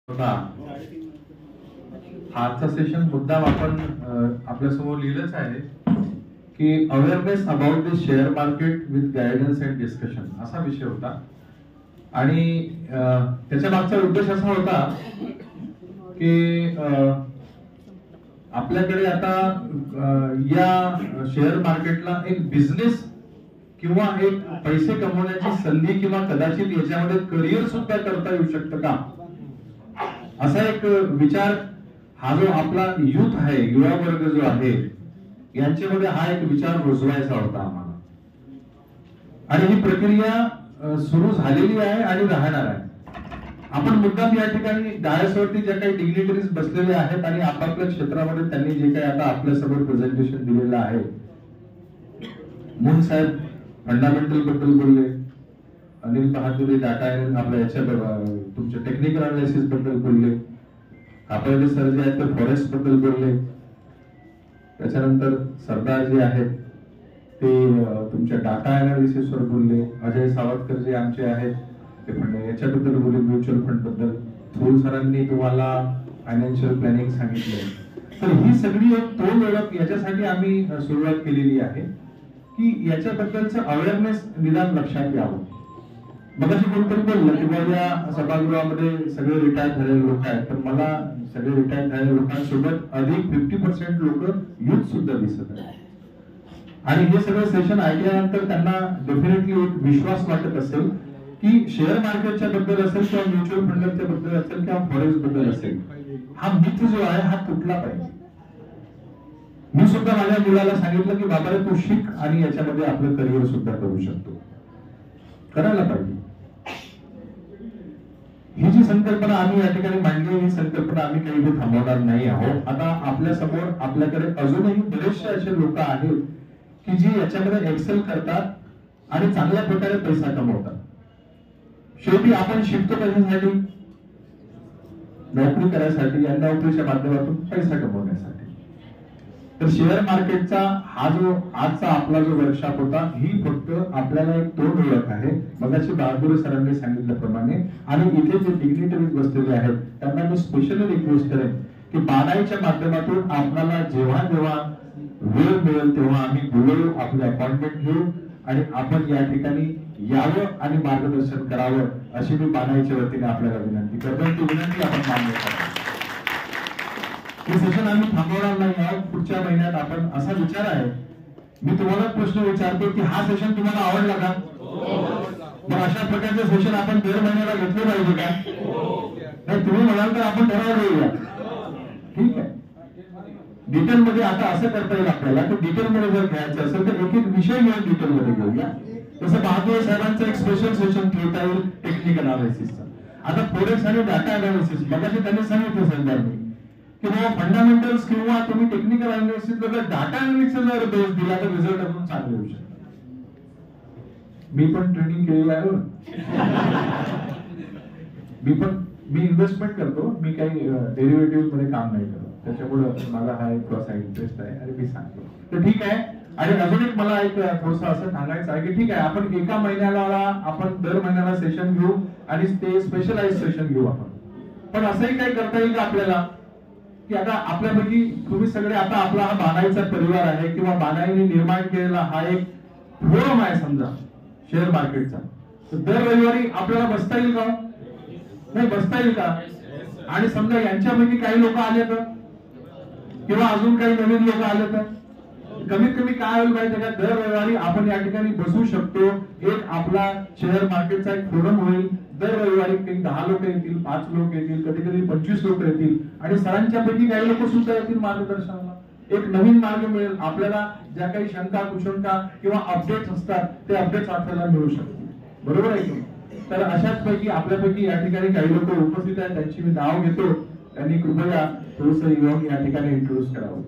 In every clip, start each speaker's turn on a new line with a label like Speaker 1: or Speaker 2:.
Speaker 1: आजचा सेशन मुद्दाम आपण आपल्यासमोर लिहिलंच आहे की awareness about the share market with guidance and discussion असा विषय होता. आणि त्याच्या मागचा उद्देश असा होता की आपल्याकडे आता या शेअर मार्केटला एक बिझनेस किंवा एक पैसे कमवण्याची संधी किंवा कदाचित याच्यामध्ये करिअर सुद्धा करता येऊ शकतं का, असा एक विचार हा जो आपला युथ आहे, युवा वर्ग जो आहे, यांच्यामध्ये हा एक विचार रुजवायचा होता आम्हाला. आणि ही प्रक्रिया सुरू झालेली आहे आणि राहणार आहे. आपण मुद्दाम या ठिकाणी डायसवरती ज्या काही डिग्निटरीज बसलेले आहेत आणि आपापल्या क्षेत्रामध्ये त्यांनी जे काही आता आपल्या समोर प्रेझेंटेशन दिलेलं आहे, मुन साहेब फंडामेंटल बद्दल बोलले, अनिल बहादुरी डाटा आपल्या याच्या तुमच्या टेक्निकल अनालिसिस बद्दल बोलले, कापडे सर जे आहेत ते फॉरेस्ट बद्दल बोलले, त्याच्यानंतर सरदार जे आहेत ते तुमच्या डाटा अनालिसिस वर बोलले, अजय सावतकर जे आमचे आहेत ते फंड याच्याबद्दल बोलले, म्युच्युअल फंड बद्दल, थोर सरांनी तुम्हाला फायनान्शियल प्लॅनिंग सांगितलं. तर ही सगळी एक तोल ओळख याच्यासाठी आम्ही सुरुवात केलेली आहे की याच्याबद्दलचं अवेअरनेस निदान लक्षात यावं. मगाशी कोणतरी बोललं की बाबा या सभागृहामध्ये सगळे रिटायर झालेले लोक आहेत, तर मला सगळे रिटायर झालेल्या लोकांसोबत अधिक 50% लोक युथ सुद्धा दिसत आहेत. आणि हे सगळं सेशन ऐकल्यानंतर त्यांना डेफिनेटली एक विश्वास वाटत असेल की शेअर मार्केटच्या बद्दल असेल किंवा म्युच्युअल फंडच्या बद्दल असेल किंवा फॉरेस्ट बद्दल असेल, हा मिथ जो आहे हा तुटला पाहिजे. मी सुद्धा माझ्या मुलाला सांगितलं की बाबा तू शिक आणि याच्यामध्ये आपलं करिअर सुद्धा करू शकतो, करायला पाहिजे. ही जी संकल्पना आम्ही या ठिकाणी मांडली, ही संकल्पना आम्ही काही थांबवणार नाही आहोत. आता आपल्या समोर आपल्याकडे अजूनही बरेचसे असे लोक आहेत की जे याच्यामध्ये एक्सेल करतात आणि चांगल्या प्रकारे पैसा कमवतात. शेवटी आपण शिकतो कशासाठी? नोकरी करायसाठी आणि नोकरीच्या माध्यमातून पैसा कमवण्यासाठी. तर शेअर मार्केटचा हा जो आजचा आपला जो वर्कशॉप होता, ही फक्त आपल्याला एक तोंड ओळख आहे. मगाशी बहादुर सरांनी सांगितल्याप्रमाणे आणि इथे जे डिग्निटरीज बसलेले आहेत त्यांना मी स्पेशली रिक्वेस्ट करेन की बानाईच्या माध्यमातून आपल्याला जेव्हा जेव्हा वेळ मिळेल तेव्हा आम्ही बोलू, आपली अपॉइंटमेंट घेऊ आणि आपण या ठिकाणी यावं आणि मार्गदर्शन करावं अशी मी बानाईच्या वतीने आपल्याला विनंती करतो. ती विनंती आपण मान्य करा. हे सेशन आम्ही थांबवणार नाही आहोत. पुढच्या महिन्यात आपण असा विचार आहे, मी तुम्हाला प्रश्न विचारतो की हा सेशन तुम्हाला आवडला का? मग अशा प्रकारचे सेशन आपण दर महिन्याला घेतले पाहिजे का? नाही, तुम्ही म्हणाल तर आपण ठराव घेऊया. ठीक आहे, डिटेल मध्ये आता असं करता येईल आपल्याला की डिटेल मध्ये जर घ्यायचं असेल तर एक एक विषय घेऊन डिटेल मध्ये घेऊया. तसं बहादूर साहेबांचं एक स्पेशल सेशन ठेवता येईल टेक्निकल अनालिसिसचा. आता फोरेक्स आणि डाटा अनालिसिस मगाशी त्यांनी सांगितलं संदर्भात की बाबा फंडामेंटल्स किंवा तुम्ही टेक्निकल अनालिसिस जर डाटा अनालिसिस जर बेस दिला तर रिझल्ट अजून चांगले होऊ शकतात. मी पण ट्रेनिंग केलेलं आहे. मी इन्व्हेस्टमेंट करतो, मी काही डेरिव्हेटिव्ह मध्ये काम नाही करत, त्याच्यामुळे मला हा एक थोडासा इंटरेस्ट आहे आणि मी सांगतो. तर ठीक आहे. आणि अजून एक मला एक थोडंसं असं सांगायचं आहे की ठीक आहे, आपण एका महिन्याला आपण दर महिन्याला सेशन घेऊ आणि ते स्पेशलाइज सेशन घेऊ आपण. पण असंही काही करता येईल का आपल्याला की आता आपल्यापैकी तुम्ही सगळे आता आपला हा बानाईचा परिवार आहे किंवा बानाईने निर्माण केलेला हा एक फोरम आहे समजा शेअर मार्केटचा, तर दर रविवारी आपल्याला बसता येईल का? नाही, बसता येईल का? आणि समजा यांच्यापैकी काही लोक आले तर किंवा अजून काही नवीन लोक आले तर कमीत कमी काय होईल माहिती का, दर रविवारी आपण या ठिकाणी बसू शकतो. एक आपला शेअर मार्केटचा एक फोरम होईल. दर रविवारी काही 10 लोक येतील, 5 लोक येतील, कधी कधी 25 लोक येतील आणि सरांच्यापैकी काही लोक सुद्धा येतील मार्गदर्शनाला. एक नवीन मार्ग मिळेल आपल्याला. ज्या काही शंका कुशंका किंवा अपडेट्स असतात ते अपडेट्स आपल्याला मिळू शकतील. बरोबर आहे की? तर अशाच पैकी आपल्यापैकी या ठिकाणी काही लोक उपस्थित आहेत, त्यांची मी नाव घेतो. त्यांनी कृपया थोडंसं येऊन या ठिकाणी इंट्रोड्यूस करावं.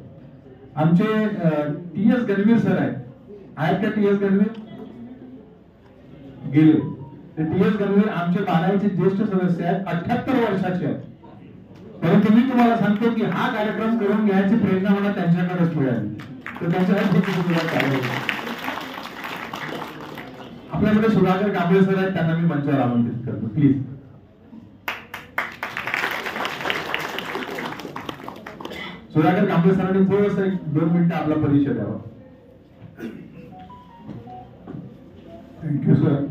Speaker 1: आमचे टी.एस. गणवीर सर आहेत का? टी.एस. गणवीर गेले. ते टी.एस. गणवीर आमचे बानाईचे ज्येष्ठ सदस्य आहेत, 78 वर्षाचे आहेत. परंतु मी तुम्हाला सांगतो की हा कार्यक्रम करून घ्यायची प्रेरणा मला त्यांच्याकडेच मिळाली. तर त्यांच्याकडे आपल्याकडे सुधाकर कांबळे सर आहेत, त्यांना मी मंचावर आमंत्रित करतो. प्लीज. सुधाकर कांबळे सरांनी थोडंसं 1-2 मिनिटं आपला परिचय द्यावा.
Speaker 2: Thank you sir.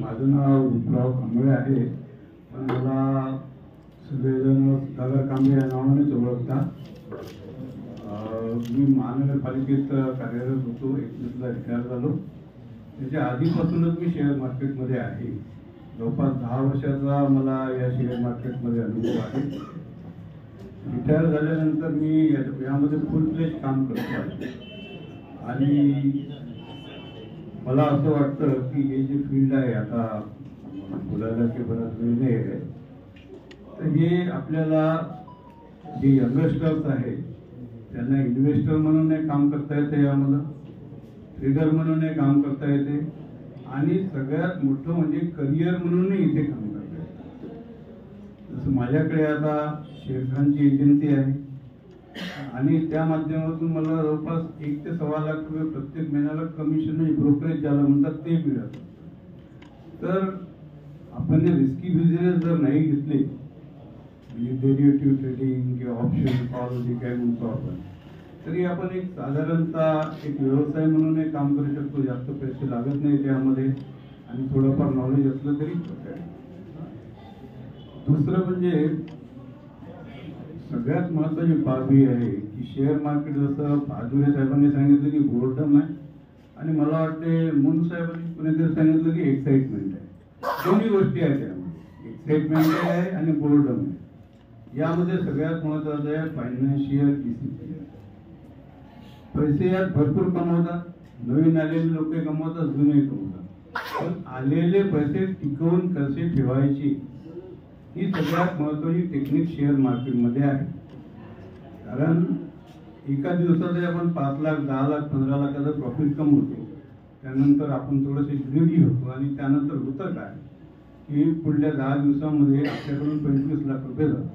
Speaker 2: माझं नाव विप्लव कांबळे आहे, पण मला सगळेजण सुधाकर कांबळे या नावानेच ओळखतात. मी महानगरपालिकेत कार्यरत होतो, 21ला रिटायर झालो. त्याच्या आधीपासूनच मी शेअर मार्केटमध्ये आहे. जवळपास 10 वर्षाचा मला या शेअर मार्केटमध्ये अनुभव आहे. रिटायर झाल्यानंतर मी यामध्ये फुल फ्लेज काम करतो आहे. आणि मला असं वाटतं की हे जे फील्ड आहे, आता बोलायला की बराच वेळ नाही आहे, तर हे आपल्याला जे यंगस्टर्स आहे त्यांना इन्व्हेस्टर म्हणूनही काम करता येते, यामध्ये ट्रेडर म्हणूनही काम करता येते, आणि सगळ्यात मोठं म्हणजे करिअर म्हणूनही इथे काम करता येते. जसं माझ्याकडे आता शेअरखानची एजन्सी आहे आणि त्या माध्यमातून मला जवळपास 1 ते 1.25 लाख रुपये प्रत्येक महिन्याला कमिशन, ब्रोकरेज ज्याला म्हणतात ते मिळत. तर आपण रिस्की बिझनेस जर नाही घेतले, डेरिव्हेटिव्ह ट्रेडिंग किंवा ऑप्शन कॉल जे काय म्हणतो आपण, तरी आपण एक साधारणतः एक व्यवसाय म्हणून काम करू शकतो. जास्त पैसे लागत नाही त्यामध्ये, आणि थोडंफार नॉलेज असलं तरी होत आहे. दुसरं म्हणजे सगळ्यात महत्वाची बाब ही आहे की शेअर मार्केट, जसं भादुरे साहेबांनी सांगितलं की बोर्डम आहे, आणि मला वाटते मुन साहेबांनी कुणीतरी सांगितलं की एक्साइटमेंट आहे. दोन्ही गोष्टी आहेत त्यामध्ये, एक्साइटमेंट आहे आणि बोर्डम आहे. यामध्ये सगळ्यात महत्वाचं आहे फायनान्शियल डिसिप्लिन. पैसे यात भरपूर कमवतात, नवीन आलेले लोक कमवतात, जुने कमवतात, पण आलेले पैसे टिकवून कसे ठेवायचे ही सगळ्यात महत्वाची टेक्निक शेअर मार्केटमध्ये आहे. कारण एका दिवसात आपण 5 लाख 10 लाख 15 लाखाचं प्रॉफिट कमवतो, त्यानंतर आपण थोडेसे ग्रीडी होतो, आणि त्यानंतर होतं काय की पुढल्या 10 दिवसामध्ये आपल्याकडून 25 लाख रुपये जातात.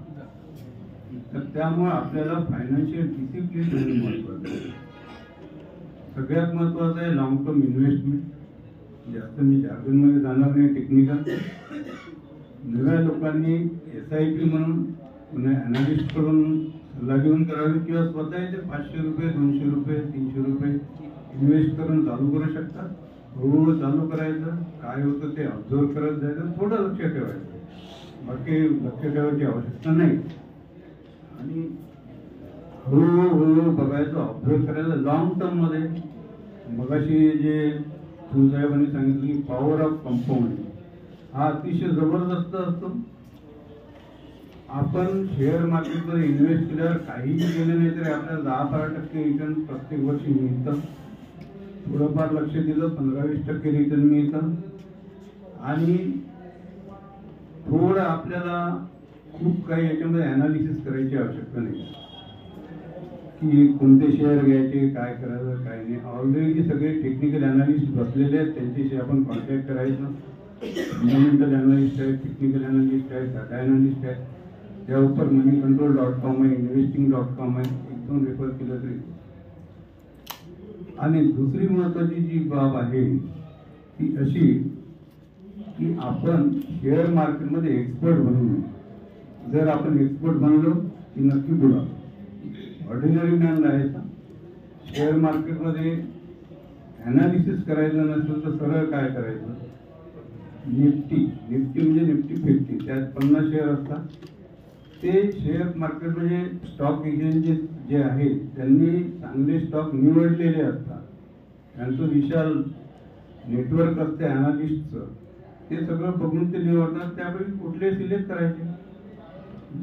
Speaker 2: तर त्यामुळे आपल्याला फायनान्शियल डिसिप्लिन महत्वाचं आहे. सगळ्यात महत्वाचं आहे लॉंग टर्म इन्व्हेस्टमेंट. जास्त मी जार्गनमध्ये जाणार नाही, टेक्निकल. नव्या लोकांनी SIP म्हणून पुन्हा अनालिस्ट कडून सल्ला घेऊन करावी, किंवा स्वतः ते 500 रुपये 200 रुपये 300 रुपये इन्व्हेस्ट करून चालू करू शकतात. हळूहळू चालू करायचं, काय होतं ते ऑब्झर्व करत जायचं, थोडं लक्ष ठेवायचं, बाकी लक्ष ठेवायची आवश्यकता नाही. आणि हळूहळू बघायचं, ऑब्झर्व करायचं लॉंग टर्म मध्ये. मगाशी जे साहेबांनी सांगितलं की पॉवर ऑफ कंपाऊंडिंग हा अतिशय जबरदस्त असतो. आपण शेअर मार्केटमध्ये इन्व्हेस्ट केल्यावर काहीही केलं नाही तरी आपल्याला 10-12% रिटर्न प्रत्येक वर्षी मिळतं. थोडंफार लक्ष दिलं 15-20% रिटर्न मिळतं. आणि थोडं आपल्याला खूप काही याच्यामध्ये अनालिसिस करायची आवश्यकता नाही की कोणते शेअर घ्यायचे, काय करायचं, काय नाही. ऑलरेडी सगळे टेक्निकल अनालिस्ट बसलेले आहेत, त्यांच्याशी आपण कॉन्टॅक्ट करायचं. फंडामेंटल अनालिस्ट आहे, टेक्निकल अनालिस्ट आहे, डाटा अनालिस्ट आहे. त्यावर moneycontrol.com आहे, investing.com आहे, 1-2 रेफर केलं तरी. आणि दुसरी महत्वाची जी बाब आहे ती अशी की आपण शेअर मार्केटमध्ये एक्सपर्ट बनू नये. जर आपण एक्सपर्ट बनलो की नक्की बुडा. ऑर्डिनरी मॅन राहायचं, शेअर मार्केटमध्ये अनालिसिस करायचं नसेल तर सरळ काय करायचं, निफ्टी म्हणजे निफ्टी 50, त्यात 50 शेअर असतात. ते शेअर मार्केट म्हणजे स्टॉक एक्सचेंजेस जे आहेत त्यांनी चांगले स्टॉक निवडलेले असतात. त्यांचं विशाल नेटवर्क असते अनालिस्टचं, ते सगळं बघून ते निवडतात. त्यापैकी कुठले सिलेक्ट करायचे.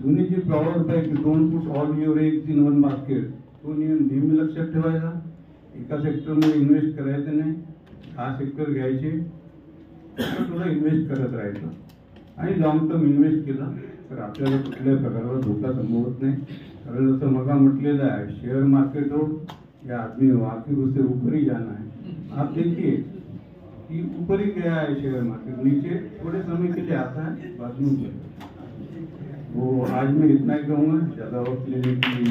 Speaker 2: जुनी जी प्रॉवर्ब आहे की don't put all your eggs in one basket, तो नेहमी लक्षात ठेवायचा. एका सेक्टरमध्ये इन्व्हेस्ट करायचं नाही, 10 सेक्टर घ्यायचे, थोडं इन्व्हेस्ट करत राहायचं. आणि लॉंग टर्म इन्व्हेस्ट केला तर आपल्याला कुठल्याही प्रकारचा धोका संभवत नाही. कारण जसं मग म्हटलेलं आहे, शेअर मार्केट हो या आदमी हो आखिर उसे ऊपर ही जाना है. आप देखिए कि ऊपर ही गया है शेयर मार्केट, नीचे थोड़े समय के लिए आता है, बाद में ऊपर. वो आज मैं इतना ही कहूँगा, ज़्यादा वक्त लेने की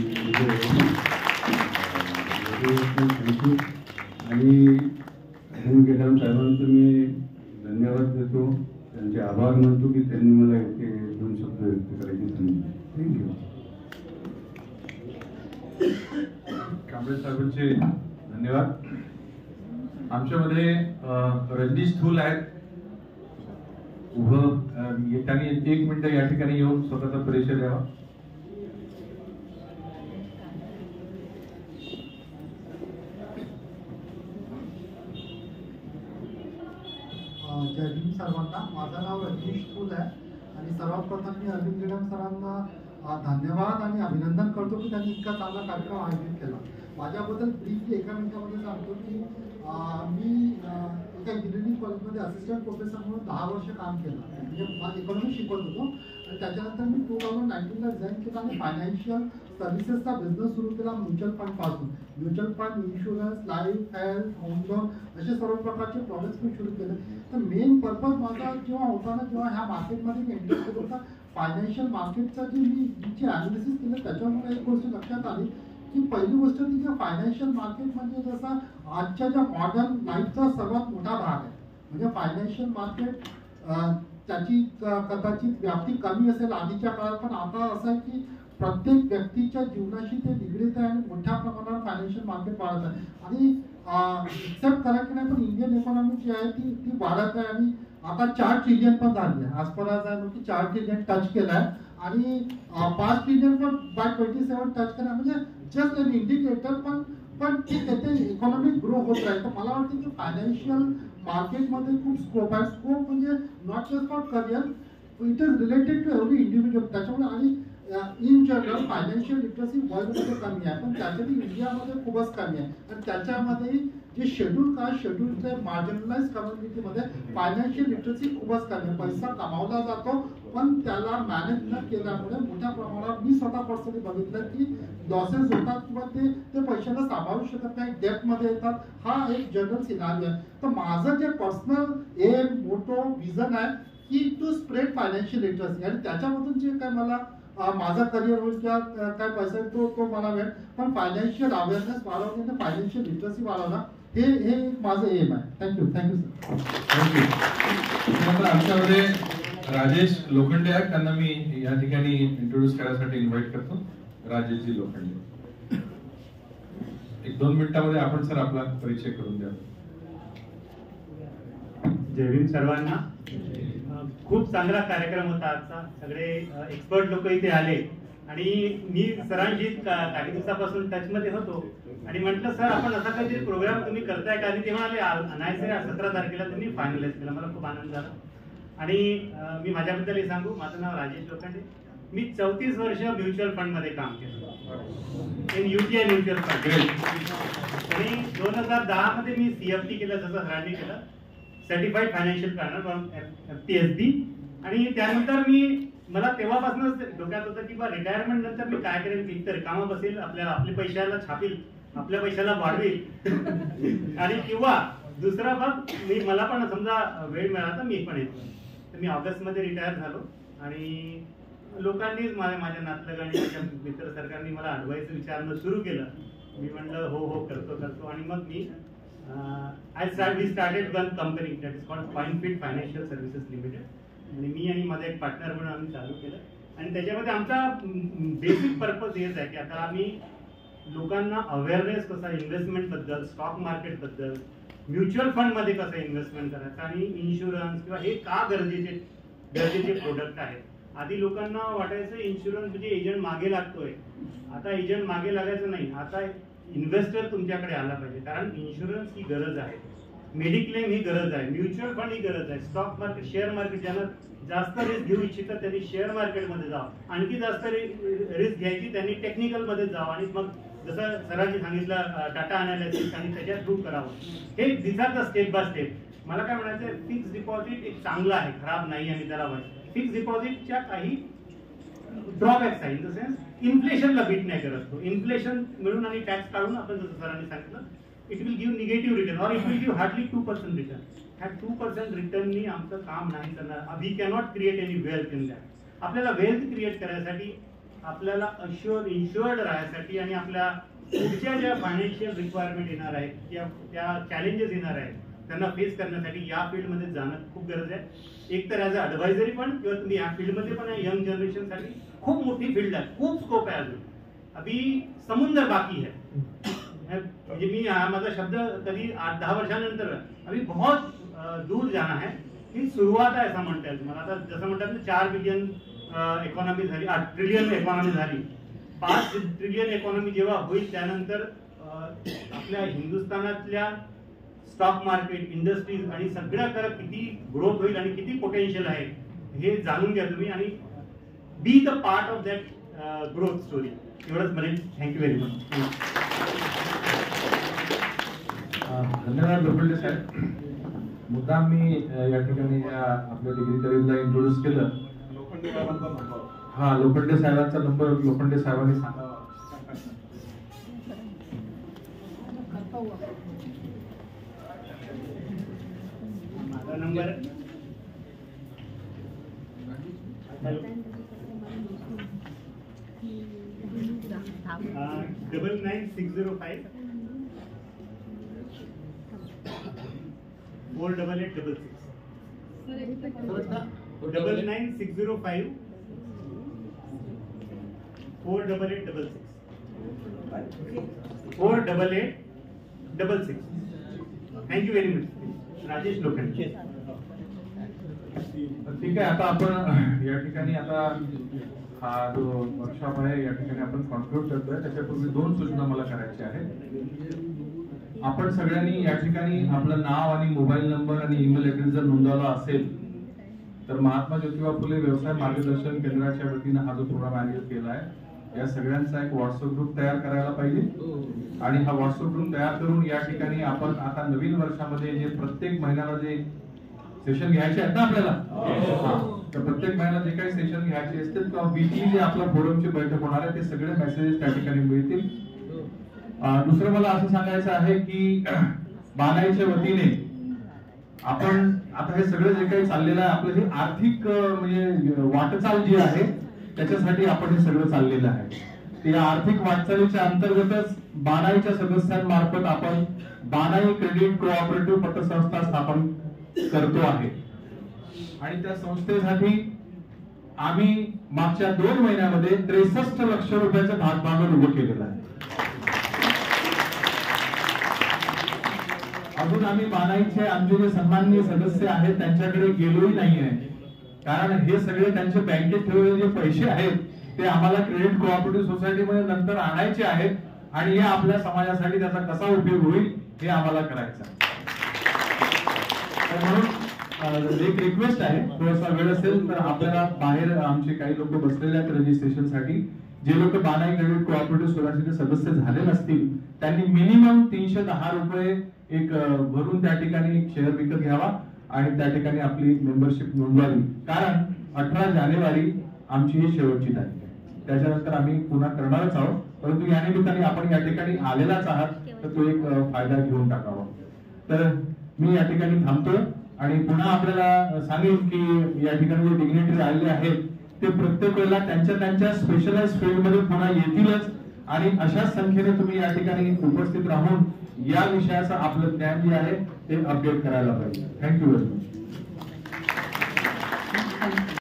Speaker 2: थँक्यू. आणि गेल्यावर साहेबांचं मी धन्यवाद देतो, त्यांचे आभार मानतो की त्यांनी मला इथे 2 शब्द व्यक्त करायची संधी. थँक्यू.
Speaker 1: कांबळे साहेबांचे धन्यवाद. आमच्यामध्ये रजनीश थूल आहेत उभं, त्यांनी 1 मिनिट या ठिकाणी येऊन स्वतःचा परिचय द्यावा.
Speaker 3: जय भीम सर्वांना. माझं नाव रजनीश थूल आहे आणि सर्वात प्रथम मी अरविंद गिडम सरांना धन्यवाद आणि अभिनंदन करतो की त्यांनी इतका चांगला कार्यक्रम आयोजित केला. माझ्याबद्दल ब्रीफली 1 मिनिटामध्ये सांगतो की मी एका इंजिनिअरिंग कॉलेजमध्ये असिस्टंट प्रोफेसर म्हणून 10 वर्ष काम केलं, म्हणजे इकॉनॉमिक्स शिकवत होतो. आणि त्याच्यानंतर मी 2019ला रिझाईन केला आणि फायनान्शियल सर्व्हिसेसचा बिझनेस सुरू केला म्युच्युअल फंड पासून. Mutual fund, insurance, life, health, home loan असे सर्व प्रकारचे प्रॉडक्ट्स मी सुरू केले. तर मेन पर्पज माझा जेव्हा होता ना, जेव्हा ह्या मार्केटमध्ये एंटर करत होता, फायनान्शियल मार्केटचा जी अनालिसिस केलं त्याच्यामुळे एक गोष्ट लक्षात आली की पहिली गोष्ट ती जे फायनान्शियल मार्केट म्हणजे जसा आजच्या ज्या मॉडर्न लाईफचा सर्वात मोठा भाग आहे. म्हणजे फायनान्शियल मार्केट त्याची कदाचित व्याप्ती कमी असेल आधीच्या काळात, पण आता असं आहे की प्रत्येक व्यक्तीच्या जीवनाशी ते निगडीत आहे आणि मोठ्या प्रमाणावर फायनान्शियल मार्केट वाढत आहे. आणि एक्सेप्ट करा की नाही, पण इंडियन इकॉनॉमी जी आहे ती वाढत आहे आणि आता 4 ट्रिलियन पण झाली आहे. आज पर आज आहे की 4 ट्रिलियन टच केलं आहे आणि 5 ट्रिलियन पण बाय 27 टच केलं, म्हणजे जस्ट एन इंडिकेटर. पण ठीक आहे, ते इकॉनॉमिक ग्रो होत राहील. तर मला वाटतं की फायनान्शियल मार्केटमध्ये खूप स्कोप आहे. स्कोप म्हणजे not just for career, it is related to every individual. त्याच्यामुळे आणि इन जनरल फायनान्शियल लिटरसी वर्ल्डमध्ये कमी आहे, पण त्याच्यातही इंडियामध्ये खूपच कमी आहे. आणि त्याच्यामध्येही जे शेड्यूल कास्ट, शेड्यूल मार्जिनलाइज कम्युनिटीमध्ये फायनान्शियल लिटरसी खूपच कमी आहे. पैसा कमावला जातो पण त्याला मॅनेज न केल्यामुळे मोठ्या प्रमाणावर मी स्वतः पर्सनली बघितलं की लॉसेस होतात किंवा ते पैशाला सांभाळू शकत नाही, डेप्टमध्ये येतात. हा एक जनरल सिनारिओ आहे. तर माझं जे पर्सनल एम, मोटो, विजन आहे की टू स्प्रेड फायनान्शियल लिटरसी, आणि त्याच्यामधून जे काय मला माझा करिअर होईल किंवा काय पैसा तो मला मिळेल, पण फायनान्शियल अवेअरनेस वाढवणे आणि फायनान्शियल लिटरसी वाढवणं हे माझं एम आहे. Thank you sir.
Speaker 1: थँक्यू. आमच्यामध्ये राजेश लोखंडे आहेत, त्यांना मी या ठिकाणी इंट्रोड्यूस करण्यासाठी इन्व्हाइट करतो. राजेशजी लोखंडे, 1-2 मिनिटांमध्ये आपण सर आपला परिचय करून द्या.
Speaker 4: जय भीम सर्वांना. खूप चांगला कार्यक्रम होता आजचा. सगळे एक्सपर्ट लोक इथे आले आणि मी सरांशी काही दिवसापासून टच मध्ये होतो आणि म्हटलं सर आपण असा काहीतरी प्रोग्राम तुम्ही करताय का, आणि ते म्हणाले नाही सर 17 तारखेला तुम्ही फायनलाइज केला. मला खूप आनंद झाला. आणि मी माझ्याबद्दल हे सांगू, माझं नाव राजेश लोखंडे. मी 34 वर्ष म्युच्युअल फंड मध्ये काम केलं, इन युटीआय म्युच्युअल फंड. आणि 2010 मध्ये मी CFT केलं, जसं सरांनी केलं, certified financial planner from FTSB. आणि त्यानंतर मला तेव्हापासूनच डोक्यात होतं की रिटायरमेंट नंतर मी काय करेन, एक तर कामा बसेल, आपल्या पैशाला छापील, आपल्या पैशाला वाढवेल आणि किंवा दुसरा भाग मला पण समजा वेळ मिळाला तर मी पण येतो. तर मी ऑगस्टमध्ये रिटायर झालो आणि लोकांनीच माझ्या नातलगांनी, माझ्या मित्र सरकारनी मला ॲडवाईस विचारणं सुरू केलं. मी म्हणलं हो करतो. आणि मग मी we started one company that is called FineFit Financial Services Limited. आणि मी आणि माझा एक पार्टनर म्हणून आम्ही चालू केलं. आणि त्याच्यामध्ये आमचा बेसिक पर्पज हेच आहे की आता आम्ही लोकांना अवेअरनेस कसा इन्व्हेस्टमेंट बद्दल, स्टॉक मार्केट बद्दल, म्युच्युअल फंड मध्ये कसं इन्व्हेस्टमेंट करायचं आणि इन्शुरन्स किंवा हे का गरजेचे प्रोडक्ट आहेत. आधी लोकांना वाटायचं इन्शुरन्स म्हणजे एजंट मागे लागतोय. आता एजंट मागे लागायचं नाही, आता इन्व्हेस्टर तुमच्याकडे आला पाहिजे. कारण इन्शुरन्स ही गरज आहे, मेडिक्लेम ही गरज आहे, म्युच्युअल फंड ही गरज आहे, स्टॉक मार्केट, शेअर मार्केट. ज्यांना जास्त रिस्क घेऊ इच्छितात त्यांनी शेअर मार्केटमध्ये जावं, आणखी जास्त रिस्क घ्यायची त्यांनी टेक्निकल मध्ये जावं आणि मग जसं सरांनी सांगितलं डाटा अनालिसिस आणि त्याच्यात थ्रू करावं. हे दिसाचं स्टेप बाय स्टेप. मला काय म्हणायचं, फिक्स डिपॉझिट एक चांगलं आहे, खराब नाही आहे. मी त्याला म्हणतो फिक्स डिपॉझिटच्या काही ड्रॉबॅक्स आहे. इन द सेन्स इन्फ्लेशनला बीट नाही करत तो. इन्फ्लेशन मिळून आणि टॅक्स काढून आपण जसं सरांनी सांगितलं it will give negative return और it will give hardly 2% return. ह्या 2% रिटर्ननी आमचं काम नाही करणार. We cannot create any wealth in that. आपल्याला वेल्थ क्रिएट करायसाठी, आपल्याला इन्शुअर्ड राहण्यासाठी आणि आपल्या पुढच्या ज्या फायनान्शियल रिक्वायरमेंट येणार आहेत, त्या चॅलेंजेस येणार आहेत त्यांना फेस करण्यासाठी या फील्डमध्ये जाणं खूप गरज आहे. एक तर ॲज अ ॲडवायझरी पण, किंवा तुम्ही या फील्डमध्ये पण आहे. यंग जनरेशनसाठी खूप मोठी फील्ड आहे, खूप स्कोप आहे. अजून अभी समुद्र बाकी है. म्हणजे मी हा माझा शब्द कधी 8-10 वर्षानंतर आम्ही बहुत दूर जाना है ही सुरुवात आहे असं म्हणता येईल मला. आता जसं म्हणतात ना 4 बिलियन इकॉनॉमी झाली, 8 ट्रिलियन इकॉनॉमी झाली, 5 ट्रिलियन इकॉनॉमी जेव्हा होईल त्यानंतर आपल्या हिंदुस्थानातल्या स्टॉक मार्केट, इंडस्ट्रीज आणि सगळ्याकडे किती ग्रोथ होईल आणि किती पोटेन्शियल आहे हे जाणून घ्या तुम्ही आणि be the part of that growth story. एवढंच म्हणेन. Thank you very much.
Speaker 1: धन्यवाद लोखंडे साहेब. मुद्दाम मी या ठिकाणी आपल्या डिग्री कॉलेजला इंट्रोड्यूस केलं. हा, लोखंडे साहेबांचा नंबर लोखंडे साहेबांनी सांगावा.
Speaker 4: माझा number 99605 48866. 99605 48866. 48866. Thank you very much. Rajesh Lokhande.
Speaker 1: ठीक आहे, आता आपण या ठिकाणी आता हा जो वर्कशॉप आहे या ठिकाणी आपण कॉन्क्लूड करतोय. त्याच्यापूर्वी 2 सूचना मला करायच्या आहेत. आपण सगळ्यांनी या ठिकाणी आपलं नाव आणि मोबाईल नंबर आणि ईमेल ऍड्रेस जर नोंदवला असेल तर महात्मा ज्योतिबा फुले व्यवसाय मार्गदर्शन केंद्राच्या वतीनं हा जो प्रोग्राम आयोजित केला आहे या सगळ्यांचा एक व्हॉट्सअप ग्रुप तयार करायला पाहिजे आणि हा व्हॉट्सअप ग्रुप तयार करून या ठिकाणी आपण आता नवीन वर्षामध्ये जे प्रत्येक महिन्याला जे सेशन घ्यायचे आहेत ना आपल्याला, तर प्रत्येक महिन्याला जे काही सेशन घ्यायचे असतील किंवा वीकली जे आपल्या फोरमची बैठक होणार आहे ते सगळे मेसेजेस त्या ठिकाणी मिळतील. दुसरं मला असं सांगायचं आहे की बानाईच्या वतीने आपण आता हे सगळं जे काही चाललेलं आहे आपलं हे आर्थिक म्हणजे वाटचाल जी आहे त्याच्यासाठी आपण हे सगळं चाललेलं आहे. या आर्थिक वाटचालीच्या अंतर्गतच बानाईच्या सदस्यांमार्फत आपण बानाई क्रेडिट कोऑपरेटिव्ह पतसंस्था स्थापन करतो आहे आणि त्या संस्थेसाठी आम्ही मागच्या 2 महिन्यामध्ये 63 लक्ष रुपयाचं भागभांडवल उभं केलेलं आहे. अजून आम्ही बानाईचे आमचे जे सन्माननीय सदस्य आहेत त्यांच्याकडे गेलोही नाहीये, कारण हे सगळे त्यांचे बँकेत ठेवलेले जे पैसे आहेत ते आम्हाला क्रेडिट कोऑपरेटिव्ह सोसायटीमध्ये नंतर आणायचे आहेत आणि हे आपल्या समाजासाठी त्याचा कसा उपयोग होईल हे आम्हाला करायचं आहे. म्हणून एक रिक्वेस्ट आहे, थोडासा वेळ असेल तर आपल्याला बाहेर आमचे काही लोक बसलेले आहेत रजिस्ट्रेशन साठी. जे लोक बानाई क्रेडिट कोऑपरेटिव्ह सोसायटीचे सदस्य झाले नसतील त्यांनी मिनिमम 310 रुपये एक भरून त्या ठिकाणी एक शेअर विकत घ्यावा आणि त्या ठिकाणी आपली मेंबरशिप नोंदवावी, कारण 18 जानेवारी आमची ही शेवटची तारीख आहे. त्याच्यानंतर आम्ही पुन्हा करणारच आहोत, परंतु या निमित्ताने आपण या ठिकाणी आलेलाच आहात तर तो एक फायदा घेऊन टाकावा. तर मी या ठिकाणी थांबतोय आणि पुन्हा आपल्याला सांगेन की या ठिकाणी जे डिग्निटरी आलेले आहेत ते प्रत्येक वेळेला त्यांच्या स्पेशलाइज फील्ड मध्ये पुन्हा येतीलच आणि अशाच संख्येने तुम्ही या ठिकाणी उपस्थित राहून या विषयाचं आपलं ज्ञान जे आहे ते अपडेट करायला पाहिजे. Thank you very much.